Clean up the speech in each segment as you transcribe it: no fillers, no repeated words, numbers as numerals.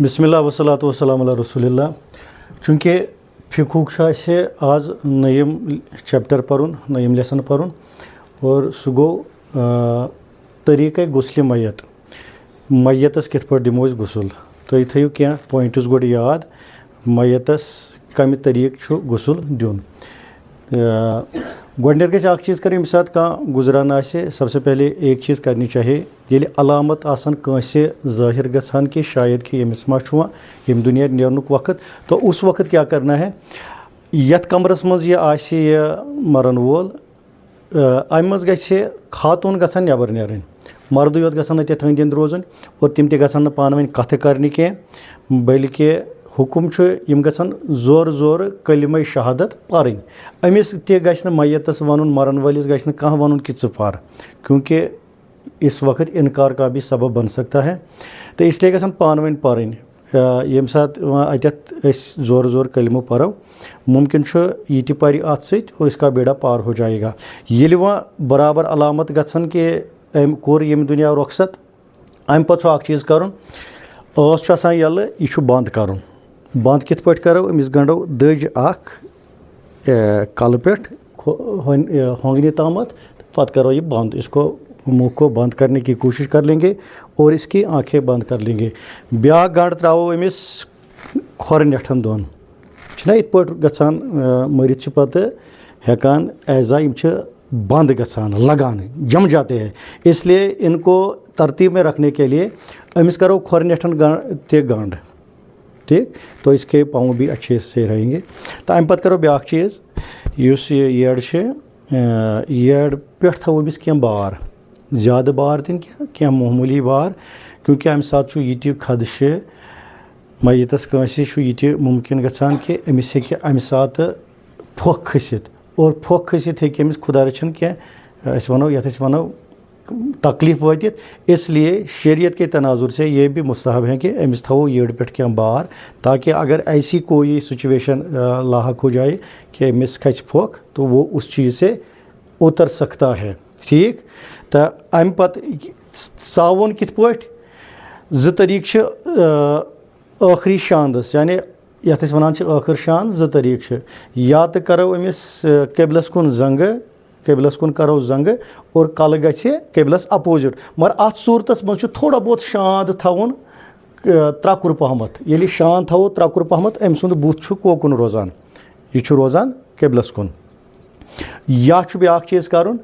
बिस्मिल्लाह वस्सलातु वस्सलामु अला रसूलिल्लाह। चूँकि फ़िक़्ह से आज नयम चैप्टर पढ़ुन, नयम लेसन पढ़ुन और सह गो तरीक़े गुस्ल मैत। मैतस कित पे दिमो गुसल तुम थो क्या पॉइंट्स गोड याद। मैतस कम तरीक़ गुसल दिन। गोडनेथ गज अख चीज़ कर सात कह गुजरान आसे सबसे पहले एक चीज़ करनी चाहिए ये अलामत आसन कांसे ज़ाहिर गसान कि शायद कि यमिस मा यम दुनिया नेरनुक वक्त, तो उस वक्त क्या करना है यथ कमरस मज यह आसे यह मरन वोल अम मज गछे खातून गछन नबर नेरन, मर्द योत गछन अत अंद अंद रोजन और तिम गछन पान वन कथ करने कह, बल्कि हुकुम यम गछन जोर जोर कलिमा शहादत पढ़। अमिस गछ मैतस वन मरन वलिस गछ कह वन कि च पर, क्योंकि इस वक्त इनकार का भी सबब बन सकता है। तो इसलिए गछन पान वन पढ़। यम सात अत जोर जोर कलिमो पढ़ो मुमकिन ये पर अत सत और इसका बेड़ा पार हो जाएगा। ये वह बराबर अलामत गछन कि अम कोर यम दुनिया रुखसत अम पे अख चीज़ कर यल यह बंद कर। बंद कित पे करो अमिस गंडो दज अख कल पे होंगने तामत, पत करो ये बंद। इसको मुँह को बंद करने की कोशिश कर लेंगे और इसकी आंखें बंद कर लेंगे। ब्या गंड त्रावो अमिस खोर नेठन दोन इत पे गसान मरित पे हेकान एजा बंद गसान लगान जम जाते हैं। इसलिए इनको तरतीब में रखने के लिए अमिस करो खोर नेठन ते गंड, ठीक। तो इसके पाँव भी अच्छे से रहेंगे। तो अम पत करो ब्या चीज़ युस येड़ येड़ पे थो अमिस क्या बार, ज़्यादा बार दिन क्या मामूली बार, क्योंकि अम सात ये खदशे मैतस कंसे ये मुमकिन गसान कि अमिस हे अम सात फोक खसित और फोक खसित हे अमिस खुदा रचन क्या वनो यथ वनो तकलीफ वातित। इसलिए शरीयत के तनाजुर से ये भी मुस्तहब है कि अमिस थो येड़ पे क्या बार, ताकि अगर ऐसी कोई सिचुएशन लाक हो जाए कि अमिस खच फोक तो वो उस चीज़ से उतर सकता है, ठीक। तो अम पत सावन कित पे ज तरीक़ आखिरी शानदस यानी यथ वन आखिर शान ज तरीक़ या तो करो अमिस केबलस कुन जंग, केबलस कुन करो जंग और कल गछे केबलस अपोजिट। मगर अत सूरतस मज थोड़ा बहुत शांत थवन त्रकुर पहमत। ये शांत थो त्रकुर पहमत अम सुंद बुथ कोकुन रोजान, यह रोजान केबलस कुन। या ब्या चीज़ कर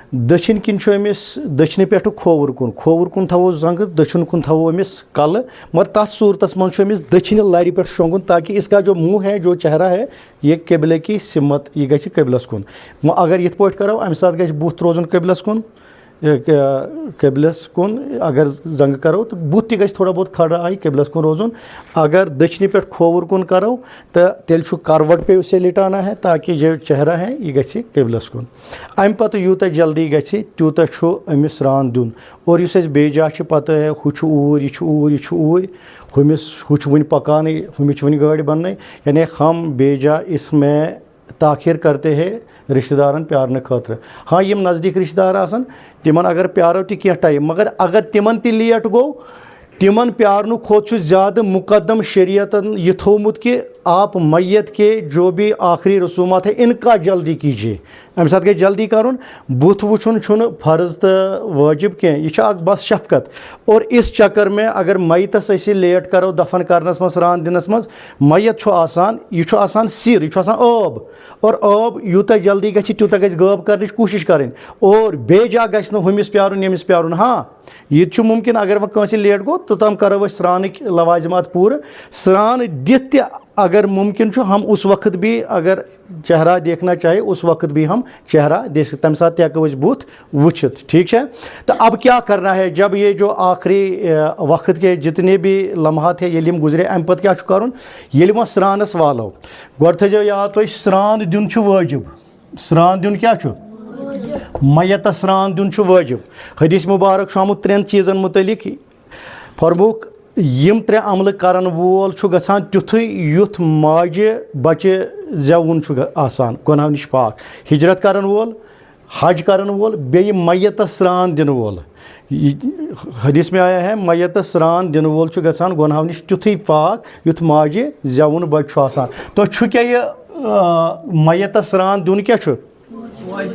दक्षिण किन अमिस दक्षिण पे खोवर कुन थो जंग, दक्षिण कुन थो अमिस कल। मगर तथ सूरतस मज अमिस दक्षिण लरि पे शोंगुन, ताकि इसका जो मुँह है, जो चेहरा है, ये केबले की सिमत ये गि केबलस कुन। अगर ये पे करो अम सात गि बुथ रोजन केबलस कुन, केबलस कुन। अगर जंग करो तो बुथ ति थोड़ा बहुत खड़ा आई केबलस कुन रोजन। अगर दक्षिण पे खोवर कुन करो तो तेल करवट पे उसे लिटाना है, ताकि जो चेहरा है ये गि केबलस कुन। अम पे यूत जल्दी गि तूत अमिस रान दिन। और इस बेजा पता है हूर यह ऊर हमिस वन पकान हमिच वन गाड़ी बनने, यानी हम बेजा इसमें ताखिर करते हैं रिश्तेदारन प्यारने खतर। हाँ यम नज़दीक रिश्तेदार आसन तिमन अगर प्यारो क्या टाइम, मगर अगर तिमन ति लेट गो तिमन प्यारनु खोत ज़्यादा मुकदम शरीयतन यह थोमुत कि आप मैयत के जो भी आखिरी रसूमात है इनका जल्दी कीजिए। अम साथ गई जल्दी करुन। बुथ वुचुन फ़र्ज तो वाजिब कह, यह बस शफकत। और इस चक्कर में अगर मैतस लेट करो दफन करनस मस रान दिनस मस, मैत आसान यह आसान सिर, यह आसान आब, और आब यूत जल्दी गि तूत गि गाब कर कोशिश करें और बेजा गि हमिस प्यारुन यमिस प्यारुन। हाँ ये मुमकिन अगर वह कंसे लेट गो तो तम करो स्रानिक लवाजमात पूरे। स्रान दित अगर मुमकिन हम उस वक्त भी अगर चेहरा देखना चाहे उस वक्त भी हम चेहरा देख सकते, तम साथ हेको बुथ वुचित, ठीक है। तो अब क्या करना है जब ये जो आखिरी वक्त के जितने भी लम्हात है ये गुजरे अम पे क्या कर ये वह स्रानस वालो गोड थो याद तुम स्रान दिन वाजिब। स्रान दिन क्या मैत स्रान दिन वाजिब। हदीस मुबारक आमुत 3 चीज़न मुतलिक फरमुक यम 3 अमल करन वोल गसान तुथु युथ माजे बचे जवन आसान गुनाह निश पाक। हिजरत करन वोल, हज करन वोल, बे मैत स्रान दिन वोल, हदीस में आया है मैत स्रान दिन वोल गसान गुनाहों निश तिथुई पाक युथ माजे जवुन बच्चु आसान। तो छु क्या ये मैत स्रान दुन क्या छु?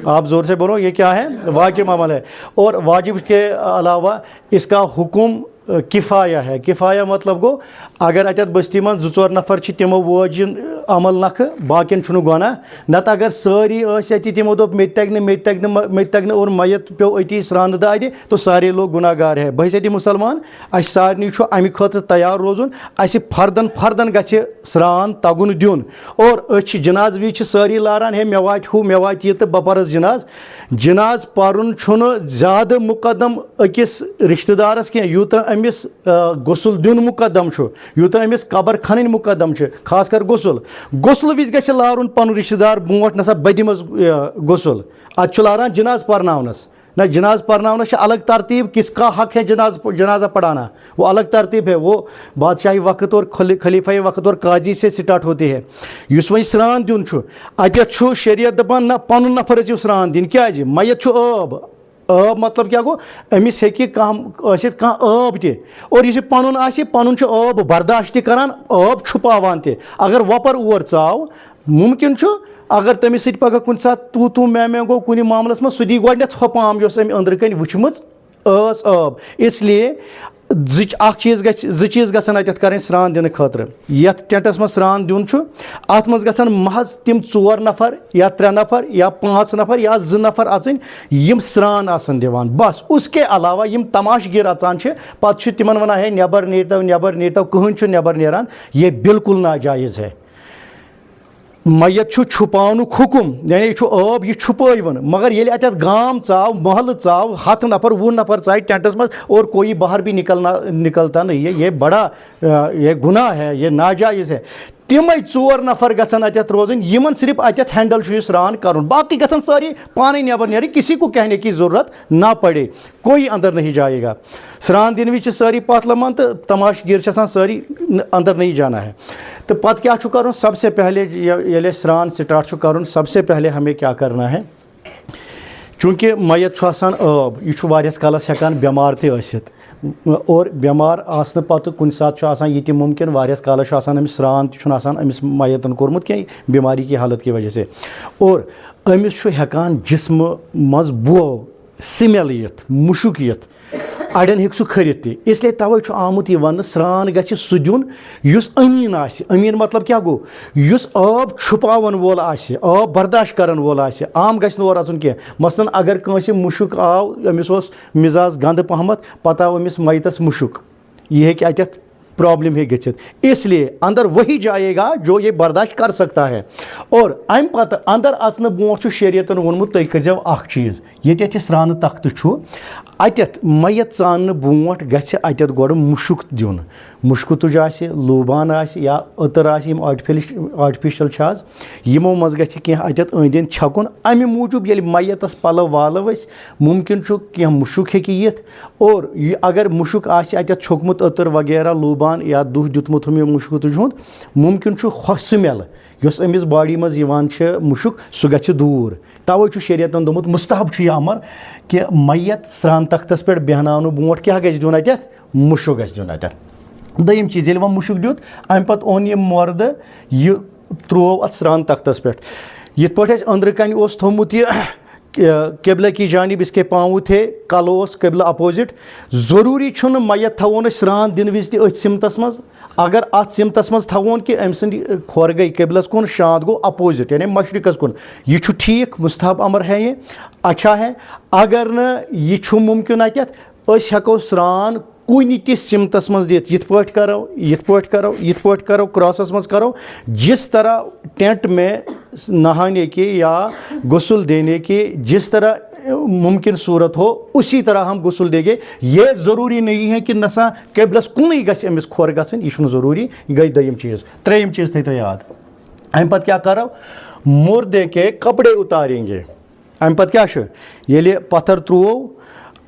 आप जोर से बोलो, ये क्या है? वाजिब अमल है। और वाजिब के अलावा इसका हुक्म किफ़ाया है। किफ़ाया मतलब गो अगर अत बस्ती मन 2-4 नफर तमो वोजिन अमल नख बाकिन छुन गुना नत अगर सारी तमो दोप मे तगन और मैत पे अति स्रान दादि तो सारे लोग गुनाहगार है। बहसती मुसलमान अस सारे अमि खतर तैयार रोजुन अस फर्दन गछ स्रान तगुन दिन और अस जनाज वि सारी लारान है मे वात हु मे वात यह तो बपरस जनाज पारुन छुन ज़्यादा मुकदम अकिस रिश्तेदारस कह यूत अमिस गुसल दिन मुकदम यूत अमिस कबर खन मुकदम खास कर गुसल विज गछ लारुन पन रिश्तेदार बोट नसा बदि मज गुसल अत लारान जनाज परनावनस ना जनाज परनावना अलग तरतीब, किसका हक है जनाजा पढ़ाना वो अलग तरतीब है। वो बादशाही वक्त और खलीफाई वक्त और काजी से स्टार्ट होती है। युस वही स्रान दिन अत शरीयत दपान ना पन नफर स्रान दिन क्या मैत आब मतलब क्या गो अमिस हे कह आब ते और यह पन आब बर्दाश्त करान आब छुपावान ते अगर वपर और चाव मुमकिन अगर तमिस सत पगह कुन सात तू मैं गो कुन मामलस मज सह दी गोडनेथ थोपाम अंदर कन वुचम आब। इसलिए ज चीज़ गसन अत कर स्रान दिन खतर यथ टेंटस मज स्रान दिन अत मज गसन महज तिम 4 नफर या 3 नफर या 5 नफर या 2 नफर अचन यम स्रान आसन दिवान बस। उसके अलावा यम तमाशगीर अचान पत तिमन वना है नेबर नीरतो कहन नेबर नेरान, ये बिल्कुल नाजायज़ है। मैत छुपानुक हुकुम यानी आब यह छुपन मगर ये अत गाम चाव महल चाव 100 नफर 20 नफर चाहे टेंटस मज और कोई बाहर भी निकलता नहीं है, ये बड़ा ये गुनाह है, ये नाजायज़ है। तिम 4 नफर गसन अत रोजन यमन सिर्फ अत हैंडल स्रान कर बाकी गसन सारी पानी नेबर नेर, किसी को कहने की ज़रूरत ना पड़े, कोई अंदर नहीं जाएगा। स्रान दिन विच सारी पत लमान तो तमाशगीर सारी अंदर नहीं जाना है। तो पत क्या कर सबसे पहले ये स्रान स्टार्ट कर सबसे पहले हमें क्या करना है, चूँकि मैत आब यह वारियास कालस हेकान बेमार तसित और बेमार आसन पत कुन सात ये मुमकिन वारियास कालस अमिस स्रान अमिस मैतन कोर्मुत कहीं बीमारी की हालत की वजह से और अमिस हेकान जिस्म मज बो स्मेल यित मुशुक यित अड़न हेक सह खरित ति। इसलिए तवे आमुत यह वन स्रान गछ सह दिन युस अमीन आसि। अमीन मतलब क्या गो युस आब छुपावन वोल आसि, आब बर्दाश्त करन वोल आसि। आम गछ नोर आचुन के मसलन अगर कंसे मुशुक आव अमिस ओस मिजाज गंद पहमत पता आव अमिस मैतस मुशुक यह हेक अत प्रॉब्लम है गच्छित, इसलिए अंदर वही जाएगा जो ये बर्दाश्त कर सकता है। और अम पत अंदर अचन ब्रोह शरीयतन वोनमुत तुम करो अख चीज़ ये स्रान तख्त अत मैत चान ब्रोह गछ अत गोड़ मुशुक दिन, मुशक तुज आसि लूबान आसि या अतर आसि आर्टिफिशियल आज यमो मज गछ कह अत अंद अंद छकुन। अमि मूजूब ये मैतस पलव वालव मुमकिन कह मुशुक हेकि यिथ और अगर मुशुक आसि अत छोकमुत अतर वगैरह लूबान या दुह दितमुत हम मुशक तुज मुमकिन स्मेल यस अमिस बॉडी मज मुशुक सह गछ दूर। तवे शरीयतन दोमुत मुस्तहब यह अमर कि मैत स्रान तख्तस पे बेहनान ब्रोह क्या गछ दिन अत मुशुक गछ दिन अत। दोयम चीज़ ये मुशुक दित अम पत ओन यह मर्द यह त्रोव अत स्रान तख्तस पे यिथ पे अंदर कन थोमुत यह किबला की जानिब इसके पाँव थे कल किबला अपोजिट। ज़रूरी मैत थवन स्रान दिन विज अथ सिमतस मज अगर अत सिमतस मज थवन कि अम सद खोर गई किबलस कुन शांत गो अपोजिट यानी मशरिकस कुन यह ठीक मुस्तहब अमर है, ये अच्छा है। अगर न यह मुमकिन अत हेको स्रान कुन ति सिमतस मज दित यिथ पट करो क्रॉसस मज करो जिस तरह टेंट में नहाने की या गुस्ल देने की जिस तरह मुमकिन सूरत हो उसी तरह हम गुस्ल देंगे। ये ज़रूरी नहीं है कि नसा किबलस कुन गस अमिस खोर गसन, यह ज़रूरी। गई दोयम चीज़। त्रेयम चीज़ थो याद अम पत क्या करो मुर्दे के कपड़े उतारेंगे। अम पत क्या ये पत्थर त्रोव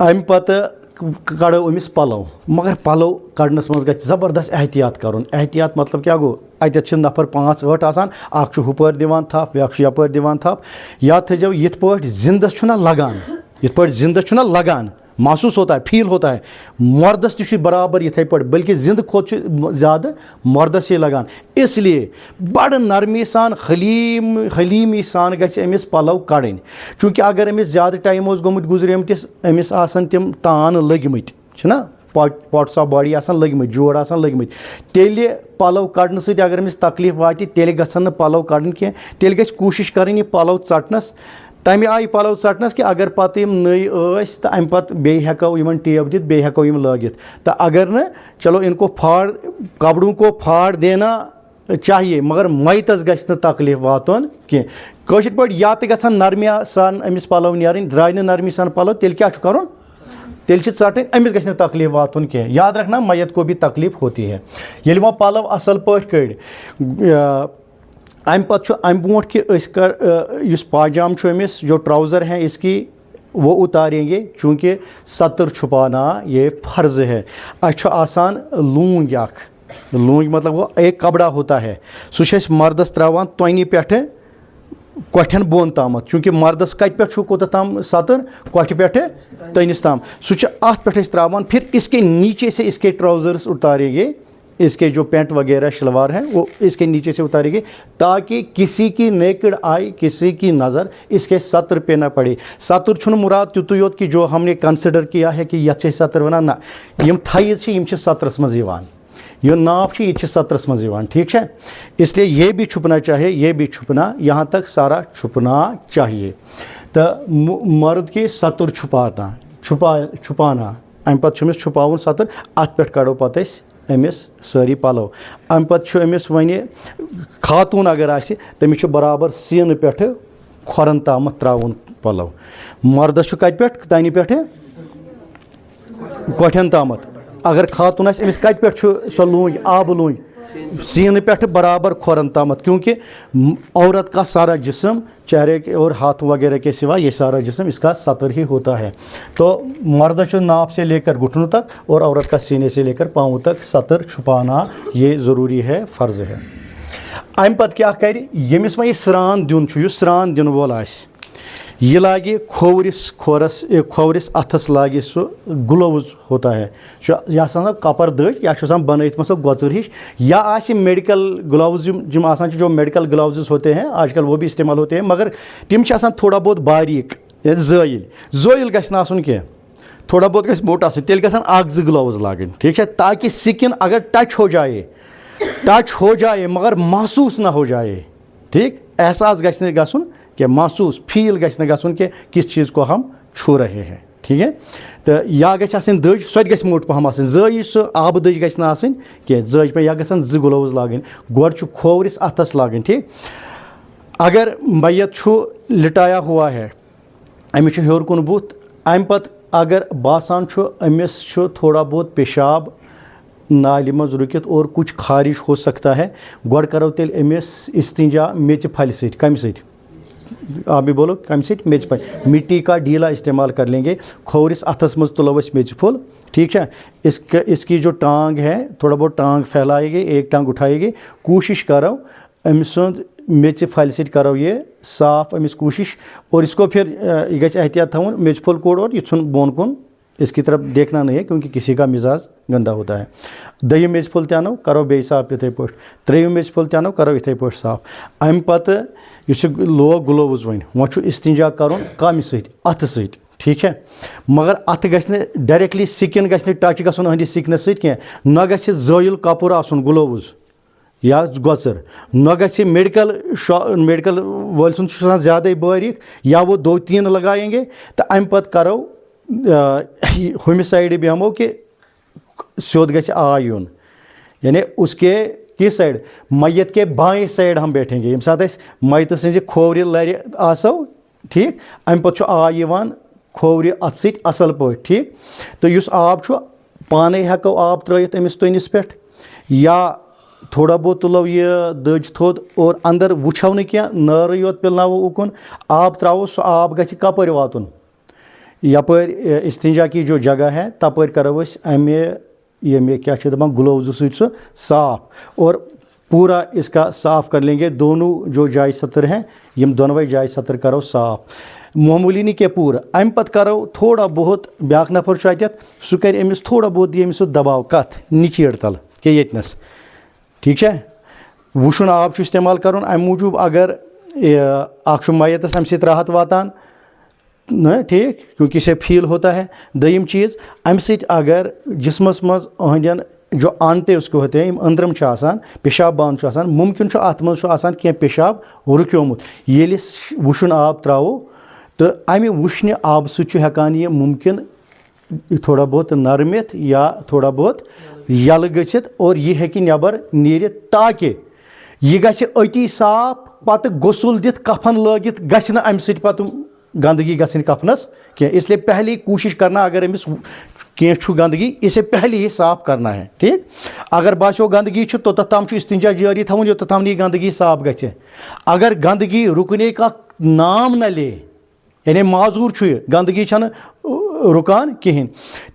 अम पत कड़ो अमिस पलो मगर पलो कड़नस मज गछ ज़बरदस्त एहतियात करुन। एहतियात मतलब क्या गो अत नफर 5-8 आसान अख हुपर दिवान थप ब्याक यपर दिवान थप या थो यिथ पे जिंदस छुना लगान, यिथ पे जिंदस छुना लगान महसूस होता है, फील होता है। मर्दस तु बराबर इथे पड़, बल्कि जिंद खोत ज़्यादा मर्दस लगान। इसलिए बड़ नरमी सान हलीमी सान गछ अमिस पलव कड़न, चूँकि अगर अमिस ज़्यादा टाइम गोमुत गुजरेमतिस अमिस आसन तिम तान लगमत ना, पॉट्स ऑफ बॉडी आसान लगमत, जोड़ आसान लगमत, तेल पलव कड़न सत अगर अमिस तकलीफ वाति तेल गछन पलव कड़न कह, तेल गछ कोशिश करनी पलव चटनस, तमें आई पलव चटनस कि अगर पत नई तो अम पत बे हेको यमन टेप दित, बे हेको यम लगित, तो अगर न चलो इनको फाड़, कपड़ों को फाड़ देना चाहिए मगर मैतस गछ न तकलीफ वातन कह। कशिर पट या तो गछन नरमिया सान अमिस पलव नेरन, द्राय न नरमी सान पलव, तेल क्या करुन, तेल चटन, अमिस गछ न तकलीफ वातन कह। याद रखना मैत को भी तकलीफ होती है। ये वो पलव असल पट कड़ अम पत अम ब्रोट कि इस पाजाम अमिस जो ट्राउज़र हैं इसकी वो उतारेंगे, चूँकि सतर छुपाना ये फ़र्ज़ है। अच्छा आसान लूंग अख, लूंग मतलब वो एक कपड़ा होता है, सह मर्दस त्रावान तोनी पे कोठन बोन ताम, चूँकि मर्दस कत पे कोत ताम सतर, कोठ पे तनिस ताम, सह अत पे त्रावान। फिर इसके नीचे से इसके ट्राउज़र्स उतारेंगे, इसके जो पैंट वगैरह शलवार हैं वो इसके नीचे से उतारेंगे, ताकि किसी की नेकड आई, किसी की नज़र इसके सत्र पे ना पड़े। सत्र छुन मुराद तुतु योत कि जो हमने कंसिडर किया है कि यह सत्र वना ना, यम थाइज यम सत्रस मज यवान, यह नाप यह सत्रस मज यवान, ठीक है। इसलिए ये भी छुपना चाहिए, ये भी छुपना, यहाँ तक सारा छुपना चाहिए। तो मर्द की सत्र छुपाना अम पे छुपावन सत्र, अत पे कड़ो पत अमिस सारी पलव। अम पे अमिस वन खातून अगर आसि तमिस बराबर सीन पे खोरन ताम त्रावन पलव। मर्दस कत पे तनि पे कोठन ताम, अगर खातून आसि अमिस कत पे सो लूंज, आब लूंज सीन पे बराबर खोरन तामत, क्योंकि औरत का सारा जिस्म, चेहरे के और हाथ वगैरह के सिवा ये सारा जिस्म इसका सतर ही होता है। तो मर्द नाप से लेकर घुटनों तक और औरत का सीने से लेकर पाँव तक सतर छुपाना ये ज़रूरी है, फ़र्ज़ है। अम पत क्या कर यमिस वह स्रान दिन, स्रान दिन वोल आसि, यह लागे खोवरिस अथस लागे सो ग्लोव्स होता है, यह कपर दज या बनत सो गोचर हिश, या आसि मेडिकल ग्लोव्स जिम आसान जो मेडिकल ग्लोव्स होते हैं आजकल वो भी इस्तेमाल होते हैं, मगर तिम थोड़ा बहुत बारीक ज़ोइल गछन आसन कह, थोड़ा बहुत गछ मोटा तेल गछन अख ज ग्लोव्स लागन, ठीक है, ताकि स्किन अगर टच हो जाए मगर महसूस ना हो जाए, ठीक, एहसास गछ गछन कि महसूस फील गछ गछन कि किस चीज़ को हम छू रहे हैं, ठीक है। तो या गछ आसन दज, सो गछ मोट पहम आसन, जई सो आब दज गछ ना आसन कि जज पे या गछन ज ग्लोव्स लागन, गोड छु खोवरिस अथस लागन, ठीक। अगर मैयत छु लिटाया हुआ है, अमिस छु हेर कुन बुथ, अम पत अगर बासान छु अमिस छु थोड़ा बहुत पेशाब नालि मज रुकित और कुछ खारिश हो सकता है, गोड करो तेल अमिस इस्तिंजा मेच फल सत, कम सत, आप भी बोलो कम से मेज पर मिट्टी का ढीला इस्तेमाल कर लेंगे, खोवरिस अथस मज तुलो मेज फुल, ठीक है। इसकी जो टांग है थोड़ा बहुत टांग फैलाएंगे, एक टांग उठाएंगे, कोशिश करो अमिस मेज फल से करो ये साफ अमिस कोशिश, और इसको फिर यह गछ एहतियात थवन मेज फुल कोड और ये बोन कुन इसकी तरफ देखना नहीं है, क्योंकि किसी का मिजाज गंदा होता है। दयम मेज फुल तनो करो बे साफ इथे पे, त्रेयम मेज फुल तनो करो इथे पे साफ। अम पत लोग ग्लोव्स वन वो इस्तिंजा कर कम सथ सत, ठीक है, मगर अत गछ डायरेक्टली स्किन गछ टच गन अहंदिस स्किनस सह, न गछ ज़ोइल कपूर आसन ग्लोव्स या गोचर, न गछ मेडिकल वल सुन ज़्यादा बारीक, या वो 2-3 लगाएंगे तो अम पत करो हुम साइड बेहमो कि स्योद गछ आ यून, यानी उसके किस साइड, मैयत के बाएं साइड हम बैठेंगे, यम साथ मैत सज खोवरि लर आसो, ठीक, अम पत आ यवान खोवरि अत सत असल पे, ठीक। तो युस आब पाने हेको आब त्रयित अमिस तनिस पे, या थोड़ा बहुत तुलो ये दज थोद और अंदर वुछो न क्या नार योत पिलनावो उकुन, आब त्रावो सो आब गछ कपर वातुन, यपर इस्तिंजा की जो जगह है तपर करो अमे ये क्या दपान ग्लोव्स सह साफ, और पूरा इसका साफ कर लेंगे, दोनों जो जाय सतर हैं यम दोनों जाय सतर करो साफ। मामूली नहीं क्या पूरा अम पत करो थोड़ा बहुत ब्याक नफर सह कर अमिस थोड़ा बहुत दी अमिस दबाव कत निचेड़ तल कि यतनस ठीक है वुशुन आब इस्तेमाल कर अम मूजूब अगर मैतस अम सत राहत वातान न ठीक क्योंकि इसे फील होता है। दयम चीज़ अम सत अगर जिस्मस मज अहंदन जो आंते उसको होते हैं अंदरम पेशाब बान मुमकिन अत मज क्या पेशाब रुक्योमुत ये वुशुन आब त्रो तो अमि वुशने आब सकान यह मुमकिन थोड़ा बहुत नरमित या थोड़ा बहुत यल गच्छित और यह हेकि नबर नीरित ताकि यह गछि अति साफ पत गुसल दित कफन लगित गछ न अमि सत पत गंदगी गई कफनस क्या इसलिए पहले ही कोशिश करना अगर अमिस कह गंदगी इसे पहले ही साफ करना है ठीक। अगर बासो गंदगी तो तम इस्तिंजा जारी थवन यो तम यह गंदगी साफ गए। अगर गंदगी रुकने का नाम न ले यानी माजूर गंदगी छन रुकान कहें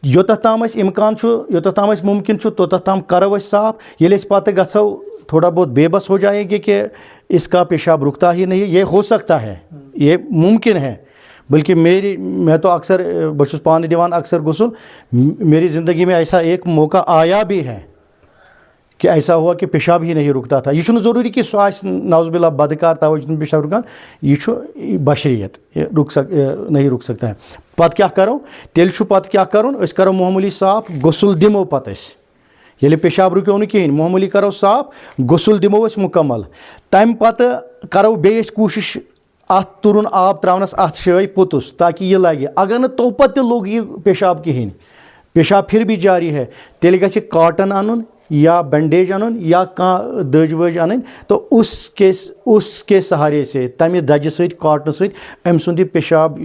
योत तम इम्कान योत तम मुमकिन तोत तम करो साफ ये पत गो थोड़ा बहुत बेबस हो जाएंगे कि इसका पेशाब रुकता ही नहीं ये हो सकता है ये मुमकिन है बल्कि मैं तो अक्सर बस पान दिवान अक्सर गुसल मेरी ज़िंदगी में ऐसा एक मौका आया भी है कि ऐसा हुआ कि पेशाब ही नहीं रुकता था। ये ज़रूरी कि सह नाउज़ुबिल्लाह बदकार तवज्जो पेशाब रुकान ये बशरियत नहीं रुक सकता है। पत क्या करो तेल पत क्या करो करो मामूली साफ गुसल दिमो पत ये पेशाब रुक्यो न कहें मामूली करो साफ गुसल दिमो मुकम्मल तम पत करो बेस कोशिश अत तुरुन आब त्रावनस अत शाय पुतुस ताकि ये लगे अगर न तो पत लोग ये पेशाब कहें पेशाब फिर भी जारी है तेल गछि कॉटन अन या बैंडेज अन या कह दज वज अन तो उसके सहारे से तमि दज सत कॉटन सत अम सुंद पेशाब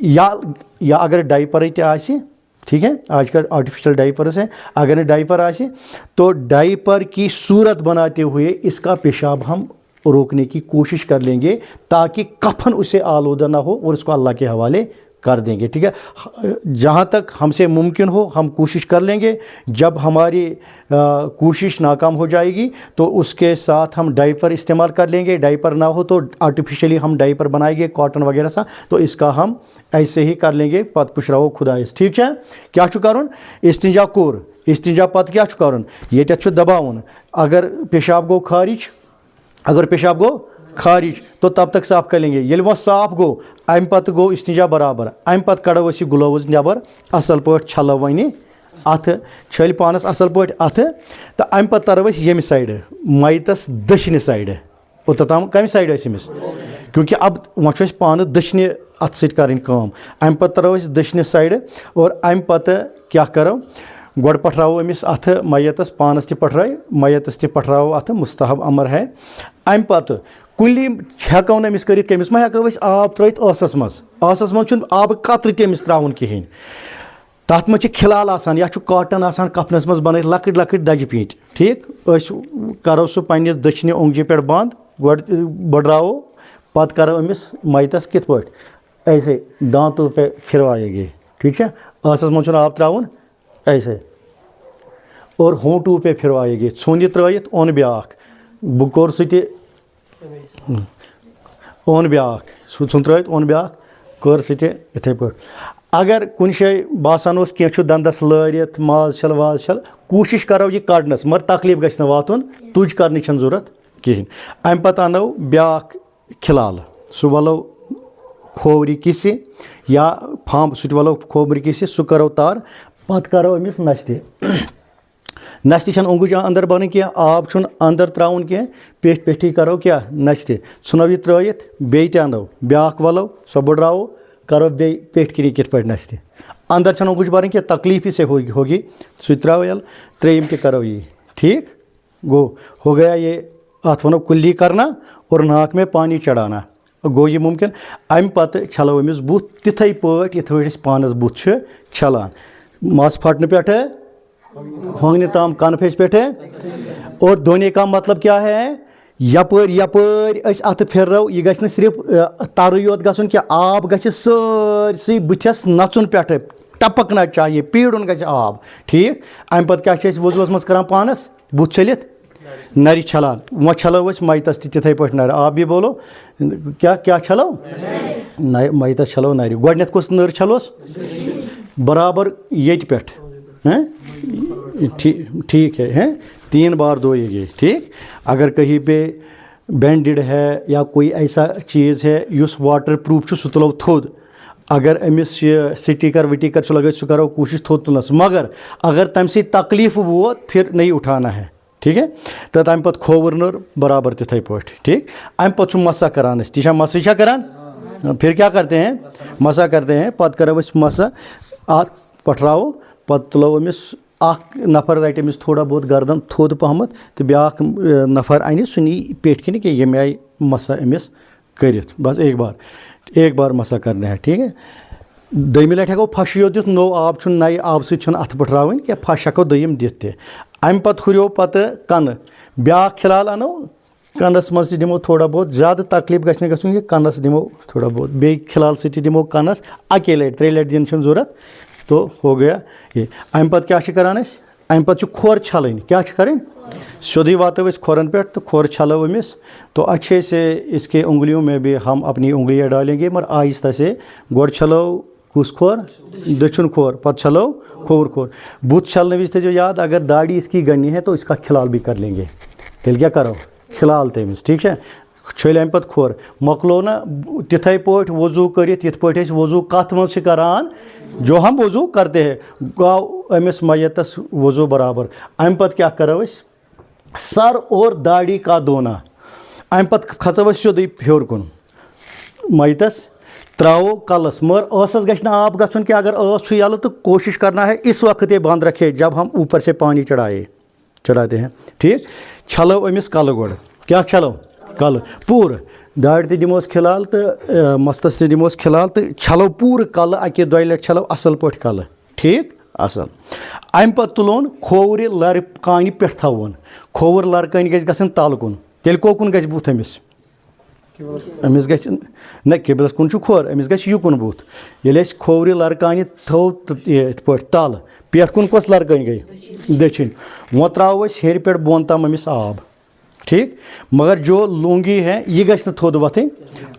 या अगर डाइपर ते ठीक है आजकल आर्टिफिशियल डाइपर्स हैं अगर डाइपर आसे तो डाइपर की सूरत बनाते हुए इसका पेशाब हम रोकने की कोशिश कर लेंगे ताकि कफन उसे आलूदा ना हो और उसको अल्लाह के हवाले कर देंगे ठीक है। जहाँ तक हमसे मुमकिन हो हम कोशिश कर लेंगे। जब हमारी कोशिश नाकाम हो जाएगी तो उसके साथ हम डाइपर इस्तेमाल कर लेंगे। डाइपर ना हो तो आर्टिफिशियली हम डाइपर बनाएंगे कॉटन वगैरह सा तो इसका हम ऐसे ही कर लेंगे। पत पुशराओ खुदा ठीक है क्या कर इस्तिंजा कोर इस्तिंजा पत क्या कर ये दबावन अगर पेशाब गो खारिज अगर पेशाब गो खारिज तो तब तक साफ कर लेंगे। ये वह साफ गो अम पत गो इस्तिंजा बराबर अम पत कड़ो ग्लोवज नबर असल पे छलो वन अथ छल पानस असल पे अथ तो अम पत तरो ये साइड मैतस दशनि साइड ओतम कम साइड अमिस क्योंकि अब वह पान दशनि अथ सम अम पत तरो दशनि साइड और अम पत क्या करो गोड़ पठराओ अमिस अथ मैतस पानस पठराए मैतस पठराओ अथ मुस्तहब अमर है। अम पत कुल हेको अमिस कर कमिस मा हेको आब त्रित आसस मज आब कतर तमिस त्राउन कहें तथ मज खिलाल आसान या कॉटन आसान कफनस मज बन लकट लकट दज पीट ठीक करो सह पन्निस दक्षिण ओंगजी पे बंद गोड़ बढ़ाओ पत करो अमिस मैतस कित पे ऐसे दांतों पे फिरवाएंगे ठीक है। आसस मज आब त्राउन ऐसे और होंठों पे फिरवाएंगे छोंद त्रयित ओन ब्याख बह कोर ओन ब्याख सुन त्रयित ओन ब्याख कर इथे पे अगर कुछ जाए बासान कह दंदस लरित माज छल वाज छल कोशिश करो यह कड़नस मगर तकलीफ गि वातुन तुज कर जरूरत कहें। अम पत अनो ब्याख खिलाल सह वलो खोवरी किसी या फम सह वलो खोवरी किसी सह करो तार पत करो अमिस नस्ति नस्ति छन ओंगुज अंदर बन क्या आब छुन अंदर त्राउन क्या पेट पेठी करो क्या नस्ति सुनो यह त्रयित बे अनो ब्याख वलो सह बढ़ाओ करो बे पेट करी कित पे नस्ति अंदर छन ओंगुज बन क्या तकलीफ से होगी सह त्राओ यल त्रेम ते करो ये ठीक गो हो गया ये अथ वनो कुल्ली करना और नाक में पानी चढ़ाना गो ये मुमकिन। अम पत छलो अमिस बुथ तिथे पे यथ पानस बुथ छलान मस फटने पे होंगने ताम कनफेस पे और धोने का मतलब क्या है यपर यपर अत फिरो यह गि सिर्फ तर योत गन कि आब गि सारसी बुथस नचुन पे टपकना चाहिए पीड़ुन गि आब ठीक। अम पे क्या वजूस मज कर पानस बुथ छलित नर छलान वह छलो मैतस तिथे पे नर आप भी बोलो क्या क्या छलो मैतस छलो नर गोडनेथ कुछ नर छलोस बराबर ये पे हैं ठीक है हैं 3 बार धोएंगे ठीक। अगर कहीं पे बैंडेड है या कोई ऐसा चीज़ है उस वाटर प्रूफ सह तुलो थोद अगर अमिस स्टिकर विटिकर लगे सह करो कोशिश थोद तुलस मगर अगर तम से तकलीफ वोत फिर नहीं उठाना है ठीक है। तो तम पे खोवर नर बराबर तिथे पे ठीक। अम पे मसा करान ती मसा करान फिर क्या करते हैं मसा करते हैं पत करो मसा अत पठराओ पत तुलो अमिस नफर रट अमिस थोड़ा बहुत गर्दन थोद पहमत तो ब्या नफर अन सुनी पेट किन कि ये आई मसा अमिस कर बस एक बार मसा करना है ठीक है। दम लट हेको फश यो दित नो आब नए आब सत अथ पठरावन क्या फश हेको दम दित अम पे हुरो पे कन ब्या खिलाल अनो कनस मज दिमो थोड़ा बहुत ज़्यादा तकलीफ गि गूँ ये कनस दिमो थोड़ा बहुत बे खिलाल सत दिमो कनस अके लट 3 लट दिन जरूरत तो हो गया ये। अम पे क्या करान अम पे खोर छलन क्या करें सोधी वातो खोरन पे तो खोर छलो अमिस तो अच्छे से इसके उंगलियों में भी हम अपनी उंगलियां डालेंगे मगर आहिस्ता से गोड़ छलो कुस खोर दक्षिण खोर पत छलो खोर खोर बुत छलने विज जो याद अगर दाढ़ी इसकी गनी है तो इसका खिलाल भी कर लेंगे तेल क्या करो खिलाल तमिस ठीक है छल अम पे खोर मकलो ना तिथे पे वजू कर वजू कत मज करान जो हम वजू करते हैं गाव अमिस मैतस वजू बराबर। अम पे क्या करो सर और दाढ़ी का धोना अम पे खचो सोद हेर कुन मैतस त्रावो कलस मगर स गि आब गन कि अगर यल तो कोशिश करना है इस वक्त ये बंद रखे जब हम ऊपर से पानी चढ़ाते हैं ठीक। छलो अमिस कल गोड़ क्या छलो कल पूर दाढ़ दिमोस खिलाल तो मस्तस दिमोस खिलाल तो छलो पूर कल अके 2 लट छलो असल पे कल ठीक असल। अम पे तुलोन खोवर लर कान पे थवन खोवर लर कान गन तल कुन तेल कोकुन गि बुथ अमिस न किबलस कुन खोर अमिस गि युकुन बुथ ये खोवर लर कान थो पे तल पेट कुन कस लर कान गई दक्षिण वो त्रो हेर पे बोन तम अमिस आब ठीक मगर जो लुंगी है ये गि थोद वथन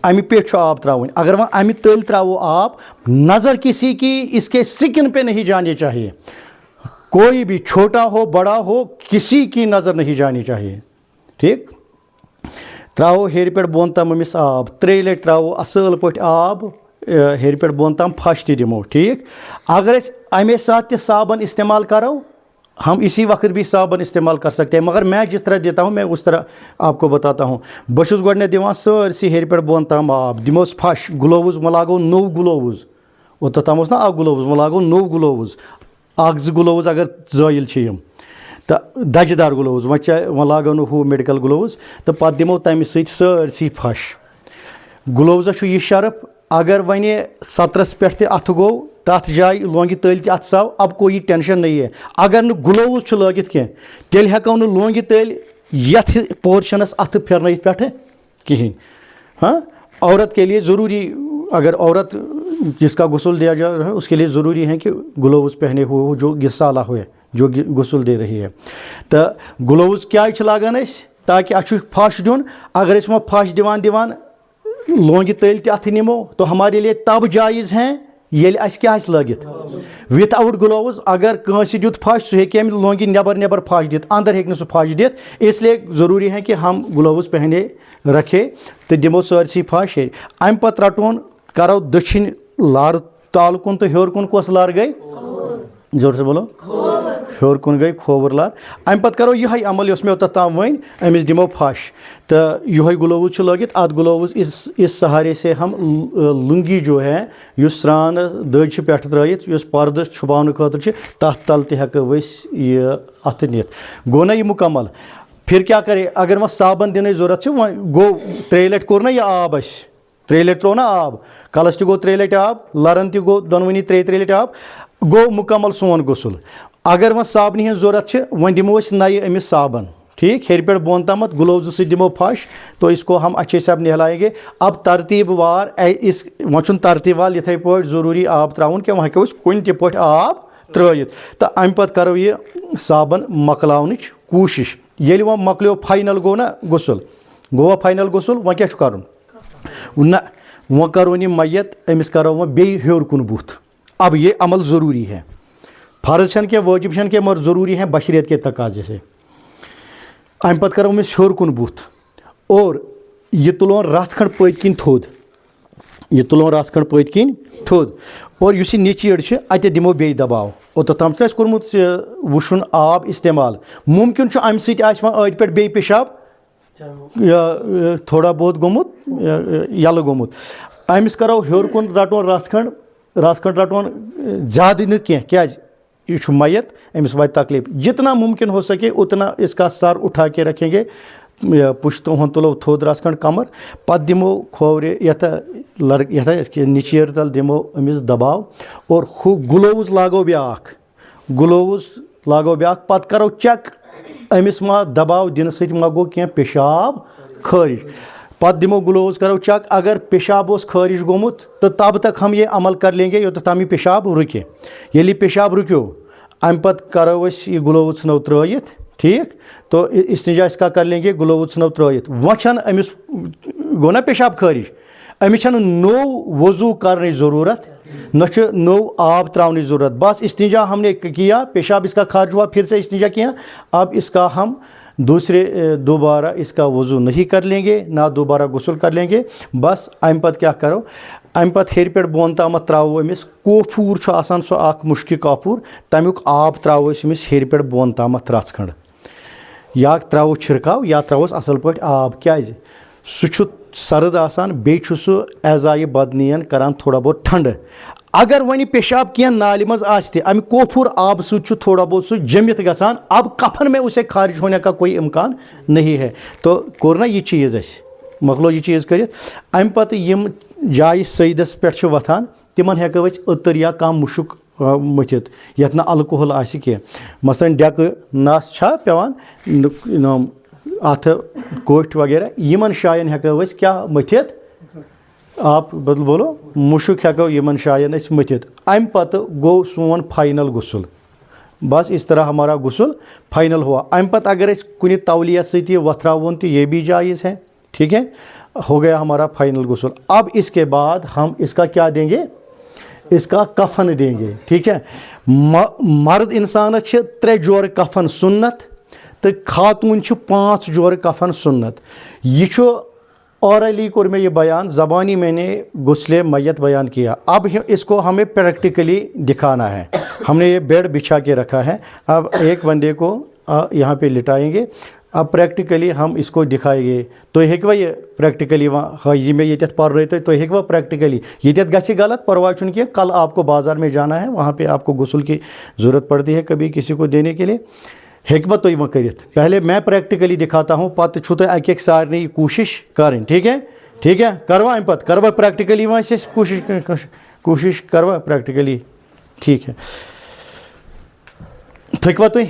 अमि पे आब त्रावन अगर वह अमि तल त्रावो आब नज़र किसी की इसके स्किन पे नहीं जानी चाहिए कोई भी छोटा हो बड़ा हो किसी की नज़र नहीं जानी चाहिए ठीक। त्रावो हेर पे बोन तम अमिस आब 3 लट त्रावो असल पे आब हेर पे बोन तम फश दिमो ठीक। अगर अमे साथ साबन इस्तेमाल करो हम इसी वक्त भी साबन इस्तेमाल कर सकते हैं मगर मैं जिस तरह देता हूँ मैं उस तरह आपको बताता हूँ। बहुत गोडने दिवान सरसी हेर पे बोन तम आब दिमोस फश ग्लोवज वह लागो नो ग्लोवज ओत तम ना अ ग्लोवज वह लागो नो ग्लोवज 1-2 ग्लोवज अगर जायल तो दजदार ग्लोवज वह लागो नो हू मेडिकल ग्लोवज तो पे दिमो तम सरसी फश ग्लोवज यह शर्फ अगर वन 17 पे अथ गो तथ जाए लोंगि तल अथ साव अब कोई टेंशन नहीं है अगर न ग्लोवज लगित कह तेल हेको न लोंगि तल यथ पोर्शनस अथ फिरन पे कहें। हाँ औरत के लिए ज़रूरी अगर औरत जिसका गुस्ल दिया जा रहा है उसके लिए ज़रूरी है कि ग्लोवज पहने हुए हो जो गिसाला हुए जो गुस्ल दे रही है तो ग्लोवज क्या लागान ताकि अच्छु फश दिन अगर वह फश दिवान लोंगि तल अथ निमो तो हमारे लिए तब जायज़ हैं ये क्या लगित विदाउट ग्लोवज अगर कंस दुत फश सह हे लोंगि नबर फश दित अंदर हे सह फश दित इसलिए ज़रूरी है कि हम ग्लोवज पहने रखे तो दिमो सरसी फश अम पे रटोन करो दक्षिण लार ताल कुन तो हेर कुन कस लार गई जोर से बोलो हेर कुन गई खोवर लार अम पे करो यह अमल मे तम वन अमिस दिमो फश तो यह ग्लोवज लगित अत ग्लोवज इस सहारे से हम लुंगी जो है युस स्रान दज पे त्रयित पर्द छुपाने खतर तथ तल तक यह अथ नित गो ना यह मुकम्मल। फिर क्या करे अगर वह साबन दिन जरूरत वह गो 3 लट कोर ना यह आब 3 लट त्रो ना आब कलस गो 3 लट आब लरन गो दोनवनी 3 लट आब गो मुकम्मल सोन गुसल। अगर वह साबन हज जरूरत वह दिमो नए अमिस साबन ठीक हेर पे बोन तमत ग्लोवज से दिमो फश तो इसको हम अच्छे से अब नहलाएंगे। अब तरतीब वार इस वह तरतीब वाल इथे पे ज़रूरी आब त्राउन कि वह हेको कुन ते पे आब त्रयित तो अम पे करो यह साबन मकलावनिच कोशिश ये वह मकलो फाइनल गो ना गुसल गो फाइनल गुसल वह क्या कर ना वह करो ये मैत अमिस करो वह बे हेर कुन बुथ। अब ये अमल ज़रूरी है, फ़र्ज छन के वाजिब छन के मगर ज़रूरी है बशरियत के तकाजे से। अम पत करो अमिस हेर कुन बुथ और यह तुलोन रथ खंड पत किन थोद, यह तुलोन रथ खंड पत किन थोद और युस नीचीड़ अत दिमो बे दबाव ओतम कोर्मुत वुशुन आब इस्तेमाल मुमकिन अम सत अड़ पे बे पेशाब थोड़ा बहुत गोमुत यल गोमुत अमिस करो हेर कुन रटोन रथ खंड रटोन ज़्यादा न क्या यह मैत अमिस वात तकलीफ। जितना मुमकिन हो सके उतना इसका सर उठा के रखेंगे, पुश्तों हन तुलो थोद रस खंड कमर पत दिमो खोवरे यथ निचेर तल दिमो अमिस दबाव और ग्लोव्स लागो ब्याख पत करो चेक अमिस मा दबाव दिन सत मा गो क्या पेशाब खारिज पत दिमो ग्लोव्स करो चेक अगर पेशाब उस खारिज गोमुत तो तब तक हम ये अमल कर लेंगे योत तम पेशाब रुके। ये पेशाब रुक्यो अम पत करो ये ग्लोव्स नो त्रयित ठीक तो इस्तिंजा इसका कर लेंगे ग्लोव्स नो त्रयित वह अमिस गो ना पेशाब खारिज अमिस नो वजू करने ज़रूरत न नो आब त्रावने ज़रूरत, बस इस्तिंजा हमने किया पेशाब इसका खारिज हुआ फिर से इस्तिंजा किया, अब इसका हम दोबारा इसका वज़ू नहीं कर लेंगे ना दोबारा गुस्ल कर लेंगे। बस अम पत क्या करो अम पत हेर पे बोन तम त्रो अमिस कोफूर सो अख मुश्क काफूर तमुक आब त्रो अमिस हेर पे बोन तम रच खंड या त्रो छिड़काव या त्रोस असल पे आब क्या सह सर्द आसान बेचु सह एजाए बदनियन करान थोड़ा बहुत ठंड। अगर वह पेशाब क्या नाली मज आस्ते अमि कोफूर आब सह थोड़ा बहुत सह जमित गसान, अब कफन में उसे खारिज होने का कोई इम्कान नहीं है। तो कोर ना यह चीज़ मकलो यह चीज़ कर अम पत यम जाय सईदस पे वथान तिमन हेको अतर या कम मुशुक मथित यथ ना अल्कोहल आसि कह मसलन डेक नस छा पेवान अथ कोठ वगैरह यमन शायन हेको क्या मथित आप बदल बोलो मुशुक हेको यमन शायन मथित। अम पत गो सोन फाइनल गुस्ल, बस इस तरह हमारा गुस्ल फाइनल हुआ। अम पत अगर कुछ तौलिया सती वथरावन तो ये भी जायज़ है, ठीक है, हो गया हमारा फाइनल गुस्ल। अब इसके बाद हम इसका क्या देंगे, इसका कफन देंगे, ठीक है। मर्द इंसान 3 जोर कफन सुन्नत तो खातून 5 जोर कफन सुन्नत। यह औरली कोर में ये बयान, ज़बानी मैंने गुस्ले मैयत बयान किया। अब इसको हमें प्रैक्टिकली दिखाना है। हमने ये बेड बिछा के रखा है, अब एक बंदे को यहाँ पे लिटाएंगे, अब प्रैक्टिकली हम इसको दिखाएंगे। तो हेकवा ये प्रैक्टिकली वहाँ ये में ये पर रहे थे तो हेकवा प्रैक्टिकली ये गि गलत परवाह चुन के कल आपको बाज़ार में जाना है, वहाँ पे आपको गुस्ल की ज़रूरत पड़ती है कभी किसी को देने के लिए, हेकवा तो वह कर। पहले मैं प्रैक्टिकली दिखाता हूँ पत छु तो एक सारे कोशिश करें, ठीक है, ठीक है, करवा अम पत करवा प्रैक्टिकली वहाँ से कोशिश करवा प्रैक्टिकली, ठीक है। थकवा तुम